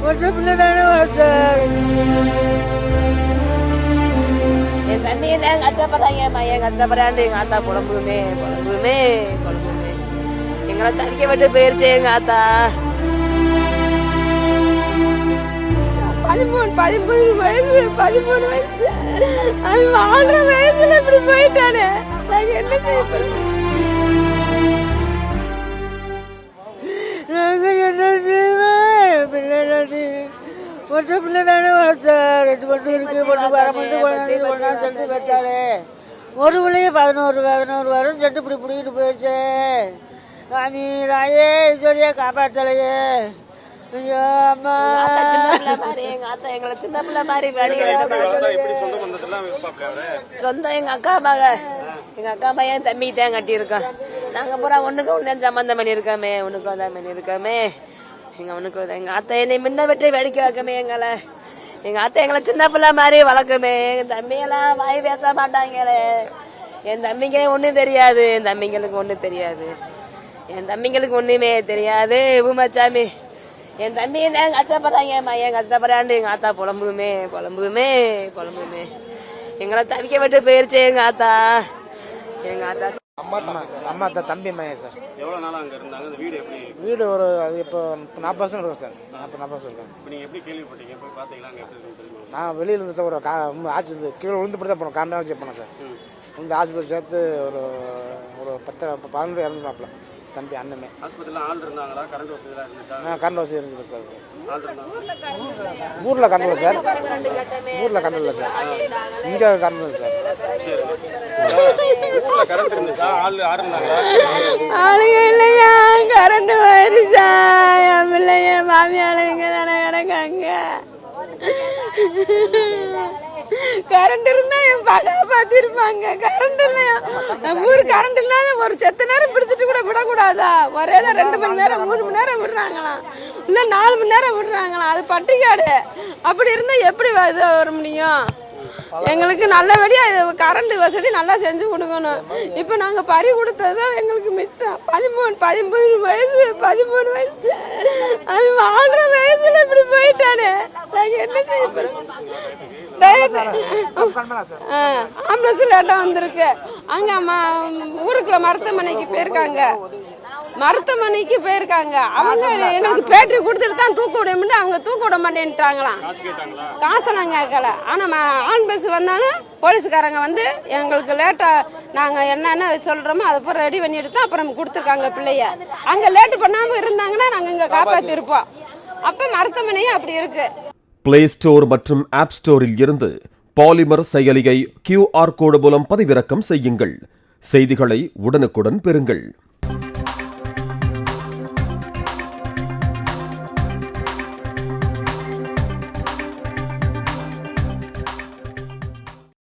ஒற்றை பிள்ளை தானே வளர்த்தார். என் தண்ணியை தான் கஷ்டப்படுறாங்க, மையன் கஷ்டப்படுறாண்டு எங்க ஆத்தா புலம்புமே புலம்புமே புலம்புமே. எங்களை தனிக்க விட்டு போயிருச்சு எங்க ஆத்தா. 13 வயசு 13 வயசு அவன் வாழ்ற வயசுல இப்படி போயிட்டானே, நாங்க என்ன செய்ய போறோம்? நாங்க என்ன செய்வோம்? பிள்ளை ஒற்றை பிள்ளை தானே வளர்த்தார். 2 பொண்ணு இருக்கு, பொண்ணு வரமட்டு சொல்லிட்டு வச்சாரு. ஒரு பிள்ளைய 11 வரும் சொல்லிட்டு இப்படி பிடிக்கிட்டு போயிடுச்சு. நீ ராயே சொல்லியே காப்பாற்றலையே. ஐயோ அம்மா, எங்க ஆத்தா எங்களை சின்ன பிள்ளை மாதிரி சொந்தம். எங்க அக்கா பையன் தம்பி தான் கட்டியிருக்கான். நாங்க பூரா ஒண்ணுக்கு ஒண்ணு சம்பந்தம் பண்ணியிருக்கோமே, ஒண்ணுக்கு தான் பண்ணியிருக்கோமே. எங்க ஆத்தா என்னை முன்ன வெற்றி வேடிக்கை வைக்கமே. எங்க ஆத்தா எங்களை சின்ன பிள்ளை மாதிரி வளர்க்குமே. என் தம்பியெல்லாம் வாய் பேச மாட்டாங்களே. என் தம்பிங்க ஒண்ணும் தெரியாது, என் தம்பிங்களுக்கு ஒண்ணும் தெரியாது, என் தம்பிங்களுக்கு ஒண்ணுமே தெரியாது. பூமாச்சாமி என் தம்பி தான் கஷ்டப்படுறாங்க, மையன் கஷ்டப்படுறாண்டு எங்க ஆத்தா புலம்புமே புலம்புமே புலம்புமே. எங்களை தவிக்க விட்டு போயிருச்சு எங்க ஆத்தா. எங்க ஆத்தா அம்மா தம்பி மையன் சார். எவ்வளவு நாளா அங்க இருந்தாங்க? இந்த வீடு எப்படி? வீடு ஒரு அது இப்போ 40 வருஷம் இருக்கும் சார். 40 வருஷம் இருக்கும். இப்போ நீங்க எப்படி கேள்விப்பட்டீங்க? போய் பாத்தீங்களா? அங்க எப்படி இருக்கு? நான் வெளியில இருந்து சார் ஒரு ஆச்சு கீழே விழுந்து படி தான் போனோம். காரணம் செக் பண்ணேன் சார். இந்த ஆஸ்பத்திரி சேர்த்து ஒரு 10-11 இறந்துனாப்ல தம்பி அண்ணமே. ஆஸ்பத்திரியில் ஆள் இருந்தாங்களா? கரண்ட் வசதியெல்லாம் இருந்துச்சா? கரண்ட் வசதி இருந்துச்சு சார். ஆள் இருந்தாங்க. ஊரில் கரண்ட் இல்லை சார். ஊரில் கரண்ட் இல்லை சார். இங்கே கரண்ட் இல்லை சார். ஊர்ல கரண்ட் இருந்துச்சா? ஆள் யாரு இருந்தாங்களா? ஆளுங்க இல்லையா, கரண்ட் போயிருச்சா. என் பிள்ளைங்க மாமியால இங்க தானே கிடக்காங்க. கரண்ட் இருந்தா என் பகா பார்த்திருப்பாங்க. கரண்ட் இல்லையா, ஊர் கரண்ட் இல்லாத ஒரு செத்த நேரம் பிடிச்சிட்டு கூட விடக்கூடாதா? ஒரே 2 மணி நேரம் 3 மணி நேரம் விடுறாங்களாம், இல்ல 4 மணி நேரம் விடுறாங்களாம். அது பட்டிக்காடு. அப்படி இருந்தா எப்படி வர முடியும்? எங்களுக்கு நல்லபடியா கரண்ட் வசதி நல்லா செஞ்சு கொடுக்கணும். இப்ப நாங்க பறி கொடுத்ததுதான் எங்களுக்கு மிச்சம். 13 வயசு 13 வயசு அவன் வாழ்ற வயசுல இப்படி போயிட்டானே, நாங்க என்ன செய்ய போறோம்? ஆம்புலன்ஸ் லேட்டா வந்திருக்கு. அங்க ஊருக்குள்ள மருத்துவமனைக்கு போயிருக்காங்க. அவங்க எங்களுக்கு பேட்டரி கொடுத்துட்டு தான் தூக்க விட அவங்க தூக்க விட மாட்டேன்ட்டாங்களாம். காசெல்லாம் கேட்கல. ஆனா ஆன் பஸ் வந்தாலும் போலீஸ்காரங்க வந்து எங்களுக்கு லேட்டா நாங்க என்னென்ன சொல்றோமோ அதை பூரா ரெடி பண்ணிட்டு தான் அப்புறம் கொடுத்துருக்காங்க பிள்ளைய. அங்க லேட்டு பண்ணாம இருந்தாங்கன்னா நாங்க இங்க காப்பாத்திருப்போம். அப்ப மருத்துவமனையும் அப்படி இருக்கு. பிளே ஸ்டோர் மற்றும் ஆப் ஸ்டோரில் இருந்து பாலிமர் செயலியை QR கோடு மூலம் பதிவிறக்கம் செய்யுங்கள். செய்திகளை உடனுக்குடன் பெறுங்கள்.